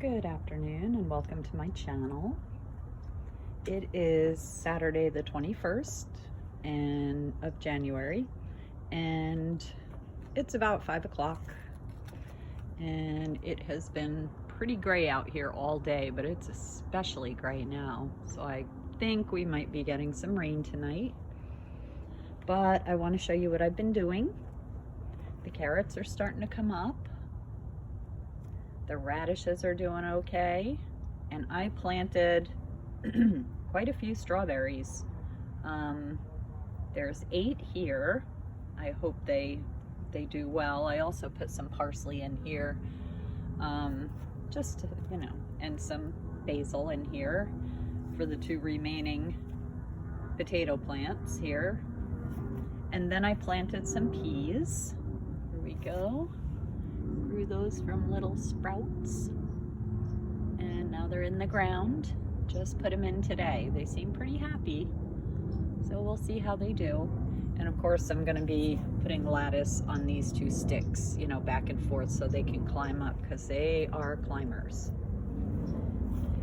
Good afternoon and welcome to my channel. It is Saturday the 21st of January and it's about 5 o'clock and it has been pretty gray out here all day, but it's especially gray now. So I think we might be getting some rain tonight, but I want to show you what I've been doing. The carrots are starting to come up. The radishes are doing okay, and I planted quite a few strawberries. There's 8 here. I hope they do well. I also put some parsley in here, just to, and some basil in here for the 2 remaining potato plants here. And then I planted some peas. Here we go. Grew those from little sprouts, and now they're in the ground. Just put them in today. They seem pretty happy, so we'll see how they do. And of course I'm going to be putting lattice on these 2 sticks, back and forth, so they can climb up, because they are climbers.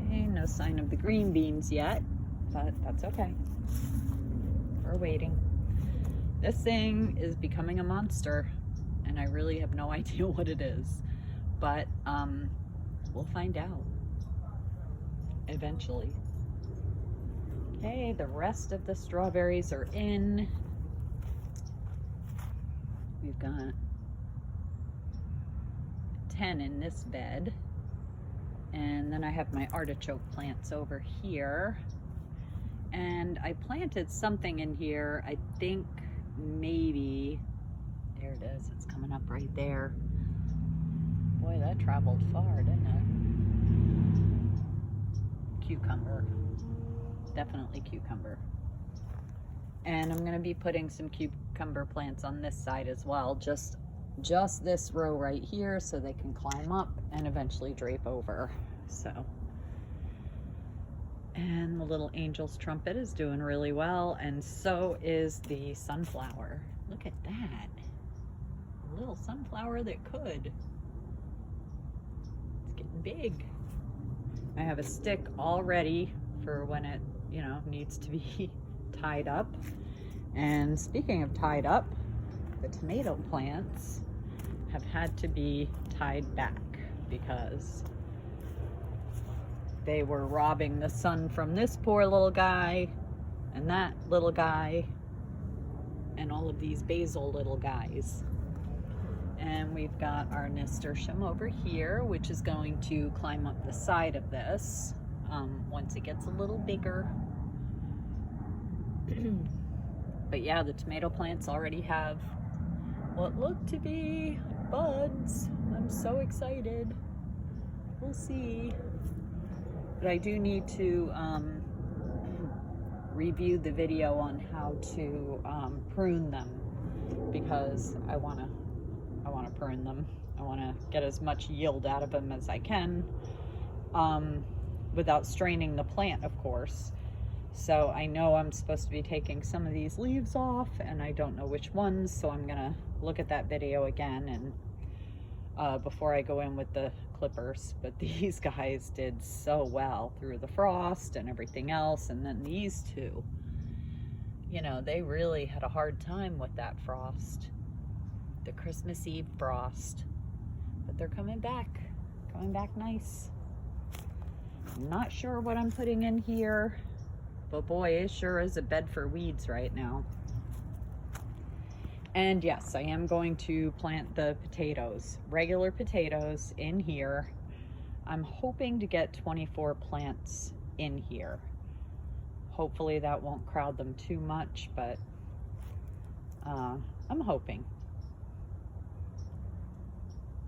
Okay, no sign of the green beans yet, but that's okay. We're waiting. This thing is becoming a monster, and I really have no idea what it is, but we'll find out eventually. Okay, the rest of the strawberries are in. We've got 10 in this bed, and then I have my artichoke plants over here, and I planted something in here. I think maybe, there it is, it's coming up right there. Boy, that traveled far, didn't it? Cucumber, definitely cucumber. And I'm gonna be putting some cucumber plants on this side as well, just this row right here, so they can climb up and eventually drape over. So, and the little angel's trumpet is doing really well, and so is the sunflower. Look at that. A little sunflower that could. It's getting big. I have a stick all ready for when it, needs to be tied up. And speaking of tied up, the tomato plants have had to be tied back because they were robbing the sun from this poor little guy and that little guy and all of these basil little guys. And we've got our nasturtium over here, which is going to climb up the side of this once it gets a little bigger. But yeah, the tomato plants already have what look to be buds. I'm so excited. We'll see. But I do need to review the video on how to prune them, because I want to prune them. I want to get as much yield out of them as I can, without straining the plant, of course. So I know I'm supposed to be taking some of these leaves off, and I don't know which ones, so I'm gonna look at that video again and before I go in with the clippers. But these guys did so well through the frost and everything else, and then these 2, they really had a hard time with that frost, the Christmas Eve frost. But they're coming back nice. I'm not sure what I'm putting in here, but boy, it sure is a bed for weeds right now. And yes, I am going to plant the potatoes, regular potatoes, in here. I'm hoping to get 24 plants in here. Hopefully that won't crowd them too much, but I'm hoping.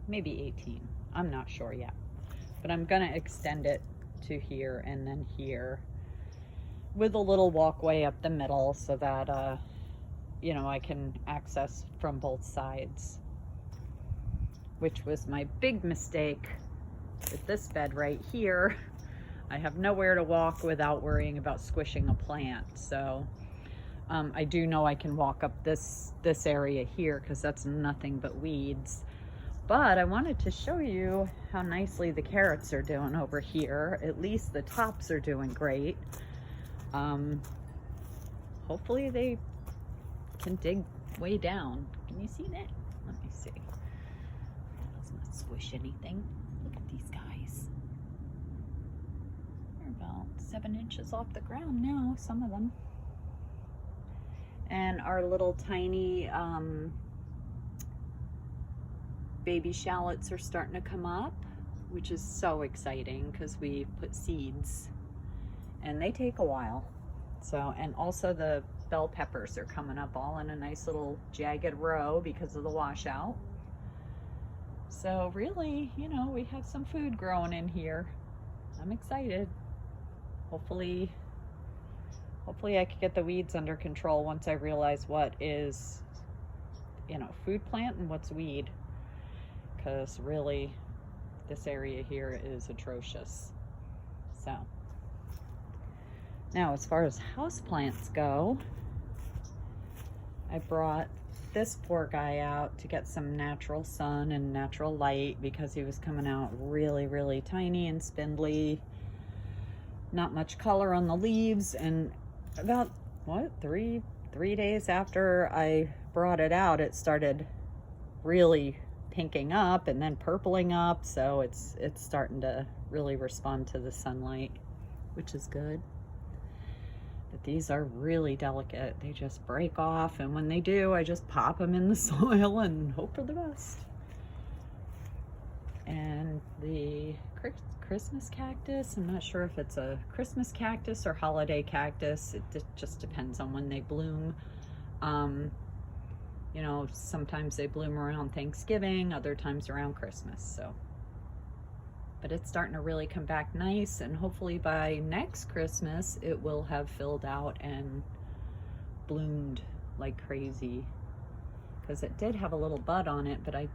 Maybe 18, I'm not sure yet. But I'm gonna extend it to here and then here, with a little walkway up the middle, so that I can access from both sides, which was my big mistake with this bed right here. I have nowhere to walk without worrying about squishing a plant. So I do know I can walk up this area here, because that's nothing but weeds. But I wanted to show you how nicely the carrots are doing over here. At least the tops are doing great. Hopefully they can dig way down. Can you see that? Let me see. Let's not squish anything. Look at these guys. They're about 7 inches off the ground now, some of them. And our little tiny baby shallots are starting to come up, which is so exciting because we put seeds and they take a while. So, and also the bell peppers are coming up all in a nice little jagged row because of the washout. So really, you know, we have some food growing in here. I'm excited. Hopefully I can get the weeds under control once I realize what is, you know, food plant and what's weed. Because really, this area here is atrocious. So, now as far as houseplants go, I brought this poor guy out to get some natural sun and natural light because he was coming out really, really tiny and spindly. Not much color on the leaves, and about, what, three days after I brought it out, it started really pinking up and then purpling up, so it's starting to really respond to the sunlight, which is good. But these are really delicate. They just break off, and when they do, I just pop them in the soil and hope for the best. And the Christmas cactus, I'm not sure if it's a Christmas cactus or holiday cactus. It just depends on when they bloom. You know, sometimes they bloom around Thanksgiving, other times around Christmas. So, but it's starting to really come back nice, and hopefully by next Christmas it will have filled out and bloomed like crazy. Because it did have a little bud on it, but I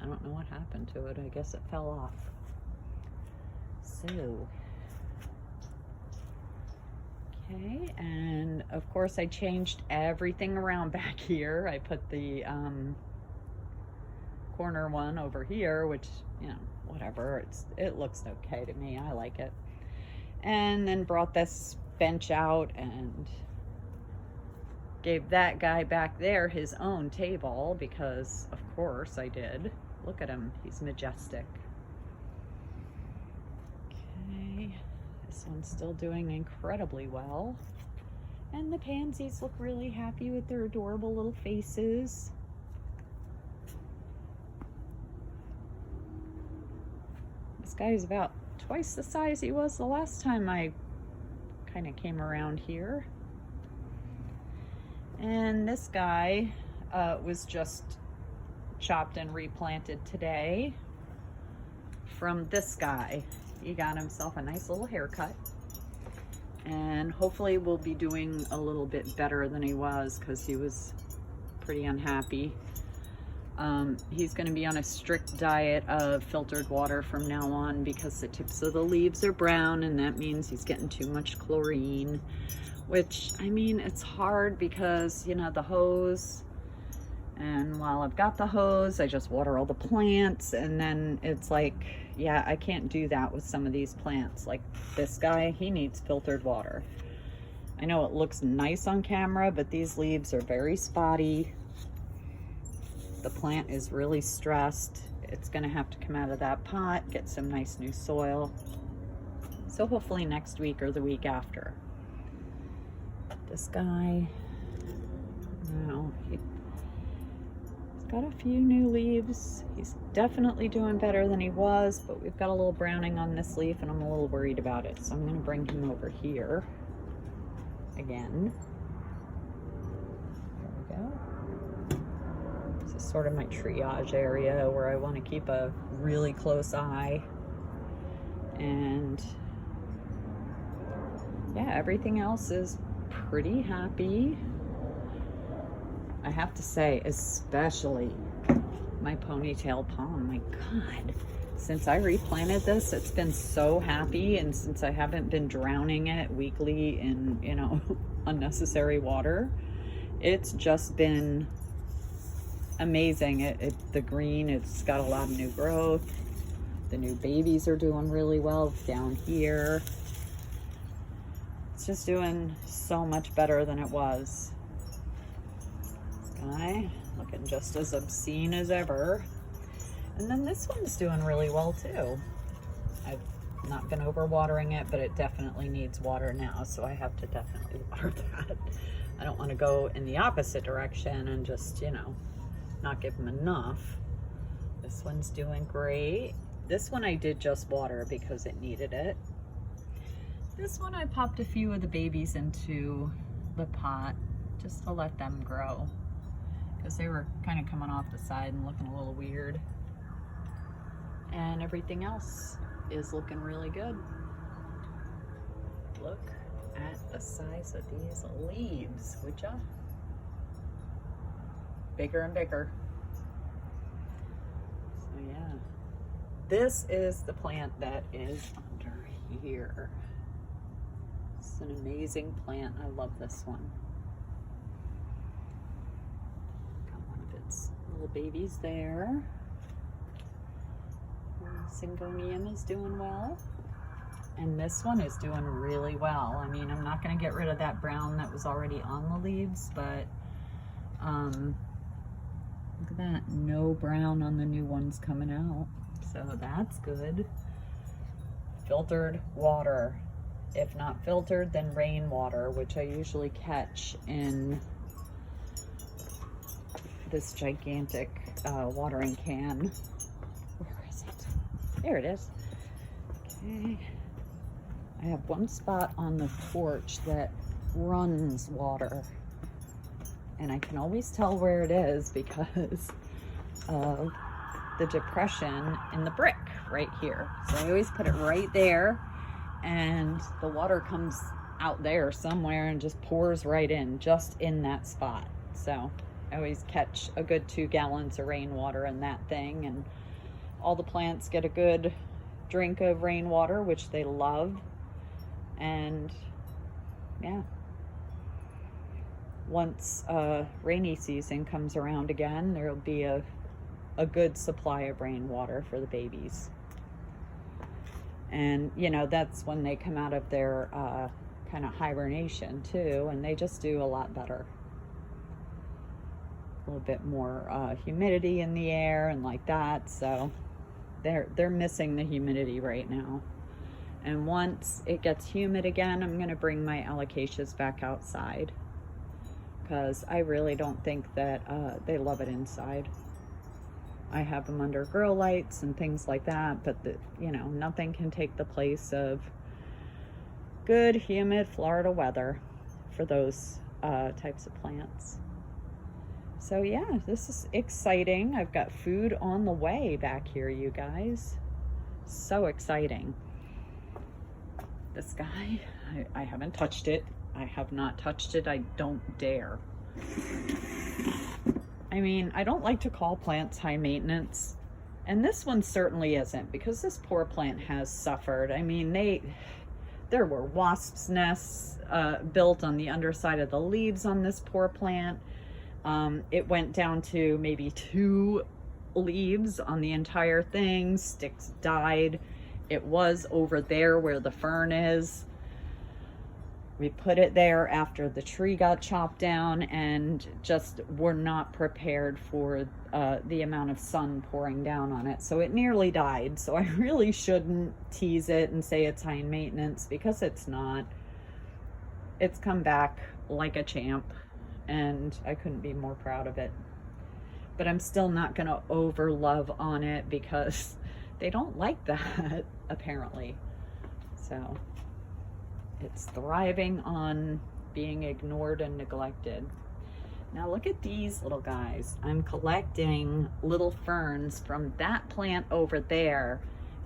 don't know what happened to it. I guess it fell off. So, okay, and of course I changed everything around back here. I put the corner one over here, which, you know, whatever, it looks okay to me. I like it. And then brought this bench out and gave that guy back there his own table because of course I did. Look at him, he's majestic. Okay, this one's still doing incredibly well. And the pansies look really happy with their adorable little faces. This guy is about twice the size he was the last time I kind of came around here. And this guy was just chopped and replanted today from this guy. He got himself a nice little haircut, and hopefully will be doing a little bit better than he was because he was pretty unhappy. He's going to be on a strict diet of filtered water from now on because the tips of the leaves are brown, and that means he's getting too much chlorine, which, I mean, it's hard because, you know, the hose, and while I've got the hose, I just water all the plants, and then it's like, yeah, I can't do that with some of these plants. Like this guy, he needs filtered water. I know it looks nice on camera, but these leaves are very spotty. The plant is really stressed. It's gonna have to come out of that pot, get some nice new soil. So hopefully next week or the week after. This guy, no, he's got a few new leaves. He's definitely doing better than he was, but we've got a little browning on this leaf and I'm a little worried about it. So I'm gonna bring him over here again. There we go. This is sort of my triage area where I want to keep a really close eye. And yeah, everything else is pretty happy. I have to say, especially my ponytail palm. My God, since I replanted this, it's been so happy, and since I haven't been drowning it weekly in, you know, unnecessary water, it's just been amazing. The green, it's got a lot of new growth. The new babies are doing really well down here. It's just doing so much better than it was. This guy looking just as obscene as ever. And then this one's doing really well too. I've not been overwatering it, but it definitely needs water now, so I have to definitely water that. I don't want to go in the opposite direction and just, you know, not give them enough. This one's doing great. This one I did just water because it needed it. This one I popped a few of the babies into the pot just to let them grow, because they were kind of coming off the side and looking a little weird. And everything else is looking really good. Look at the size of these leaves, would ya? Bigger and bigger. So yeah, this is the plant that is under here. It's an amazing plant. I love this one. Got one of its little babies there. Syngonium is doing well, and this one is doing really well. I mean, I'm not going to get rid of that brown that was already on the leaves, but look at that, no brown on the new ones coming out, so that's good. Filtered water. If not filtered, then rainwater, which I usually catch in this gigantic watering can. There it is. Okay. I have one spot on the porch that runs water, and I can always tell where it is because of the depression in the brick right here. So I always put it right there, and the water comes out there somewhere and just pours right in, just in that spot. So I always catch a good 2 gallons of rainwater in that thing, and all the plants get a good drink of rainwater, which they love. And yeah, once rainy season comes around again, there'll be a good supply of rainwater for the babies. And you know, that's when they come out of their kind of hibernation too, and they just do a lot better. A little bit more humidity in the air and like that, so they're missing the humidity right now. And once it gets humid again, I'm going to bring my alocasias back outside, because I really don't think that they love it inside. I have them under grow lights and things like that, but you know, nothing can take the place of good humid Florida weather for those types of plants. So yeah, this is exciting. I've got food on the way back here, you guys. So exciting. This guy, I haven't touched it. I have not touched it. I don't dare. I mean, I don't like to call plants high maintenance, and this one certainly isn't, because this poor plant has suffered. I mean, there were wasps' nests built on the underside of the leaves on this poor plant. It went down to maybe 2 leaves on the entire thing. Sticks died. It was over there where the fern is. We put it there after the tree got chopped down, and just were not prepared for the amount of sun pouring down on it. So it nearly died. So I really shouldn't tease it and say it's high maintenance, because it's not. It's come back like a champ, and I couldn't be more proud of it. But I'm still not going to over love on it, because they don't like that, apparently. So it's thriving on being ignored and neglected. Now look at these little guys. I'm collecting little ferns from that plant over there,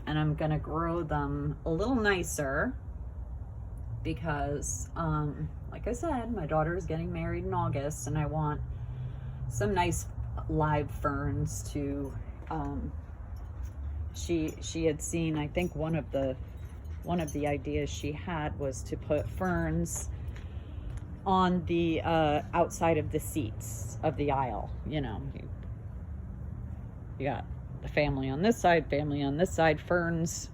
and I'm gonna grow them a little nicer, because like I said, my daughter is getting married in August, and I want some nice live ferns to she had seen, I think one of the ideas she had was to put ferns on the outside of the seats of the aisle. You know, you You got the family on this side, family on this side, ferns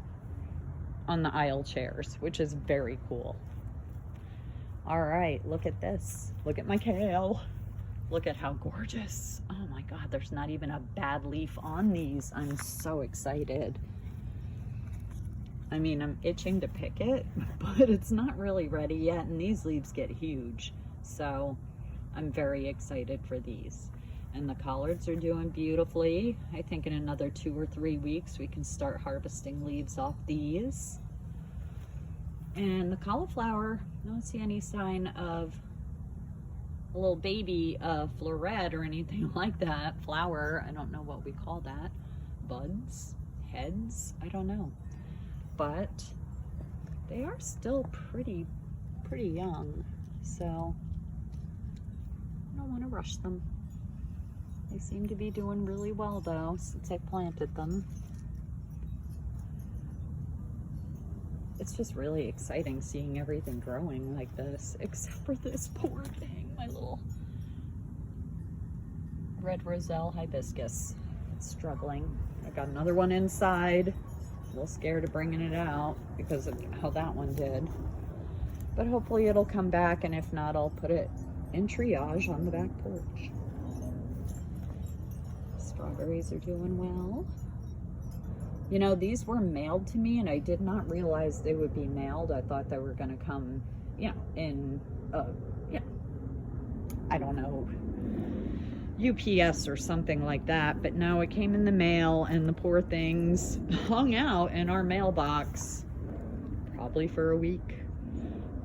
on the aisle chairs, which is very cool. All right, look at this. Look at my kale. Look at how gorgeous. Oh my God, there's not even a bad leaf on these. I'm so excited. I mean, I'm itching to pick it, but it's not really ready yet, and these leaves get huge. So I'm very excited for these. And the collards are doing beautifully. I think in another 2 or 3 weeks, we can start harvesting leaves off these. And the cauliflower, I don't see any sign of a little baby floret or anything like that. Flower, I don't know what we call that. Buds, heads, I don't know. But they are still pretty young. So I don't want to rush them. They seem to be doing really well though since I planted them. It's just really exciting seeing everything growing like this, except for this poor thing, my little red roselle hibiscus. It's struggling. I got another one inside. A little scared of bringing it out because of how that one did. But hopefully it'll come back, and if not, I'll put it in triage on the back porch. Strawberries are doing well. You know, these were mailed to me, and I did not realize they would be mailed. I thought they were going to come, in, I don't know, UPS or something like that. But no, it came in the mail, and the poor things hung out in our mailbox probably for a week.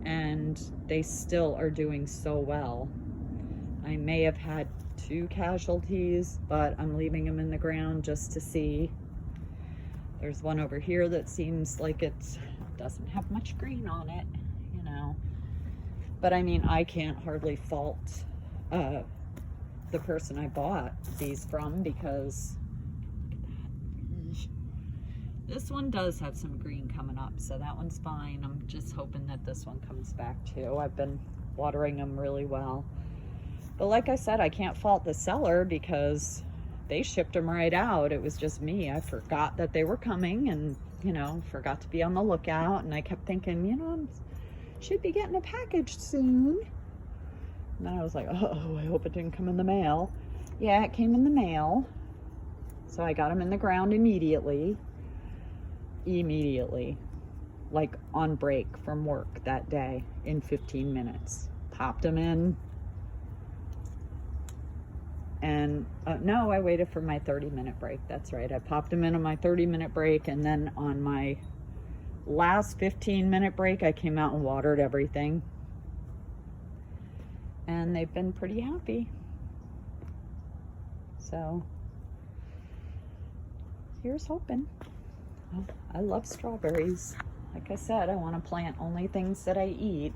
And they still are doing so well. I may have had 2 casualties, but I'm leaving them in the ground just to see. There's one over here that seems like it doesn't have much green on it, you know. But I mean, I can't hardly fault the person I bought these from, because this one does have some green coming up, so that one's fine. I'm just hoping that this one comes back too. I've been watering them really well. But like I said, I can't fault the seller because they shipped them right out. It was just me. I forgot that they were coming, and, forgot to be on the lookout. And I kept thinking, I should be getting a package soon. And then I was like, oh, I hope it didn't come in the mail. Yeah, it came in the mail. So I got them in the ground immediately. Like on break from work that day in 15 minutes. Popped them in. And no, I waited for my 30-minute break. That's right. I popped them in on my 30-minute break, and then on my last 15-minute break, I came out and watered everything. And they've been pretty happy. So here's hoping. Oh, I love strawberries. Like I said, I want to plant only things that I eat.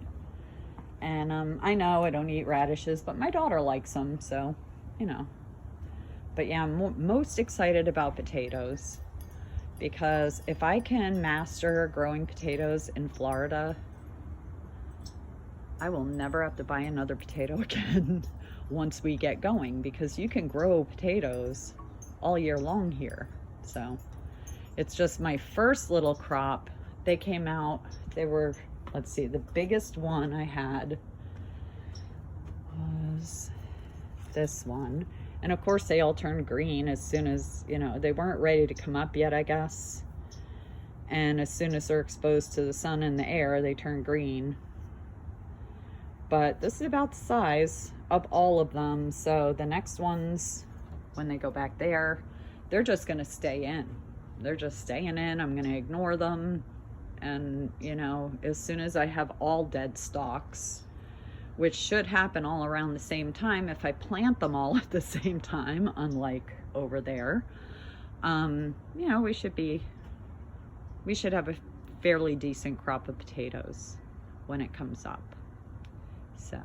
And I know I don't eat radishes, but my daughter likes them, so but yeah, I'm most excited about potatoes, because if I can master growing potatoes in Florida, I will never have to buy another potato again once we get going, because you can grow potatoes all year long here. So it's just my first little crop. They came out, they were, let's see, the biggest one I had was this one, and of course they all turned green as soon as, they weren't ready to come up yet, I guess, and as soon as they're exposed to the sun and the air, they turn green. But this is about the size of all of them, so the next ones, when they go back there, they're just going to stay in. They're just staying in. I'm going to ignore them, and as soon as I have all dead stalks, which should happen all around the same time if I plant them all at the same time, unlike over there. We should have a fairly decent crop of potatoes when it comes up. So,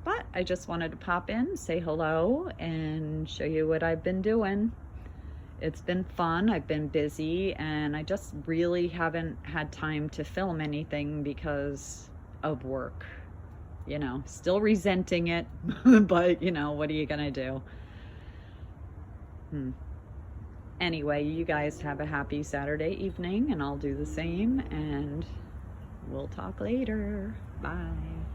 but I just wanted to pop in, say hello, and show you what I've been doing. It's been fun. I've been busy, and I just really haven't had time to film anything because of work. Still resenting it, but what are you gonna do? Anyway, you guys have a happy Saturday evening, and I'll do the same, and we'll talk later. Bye.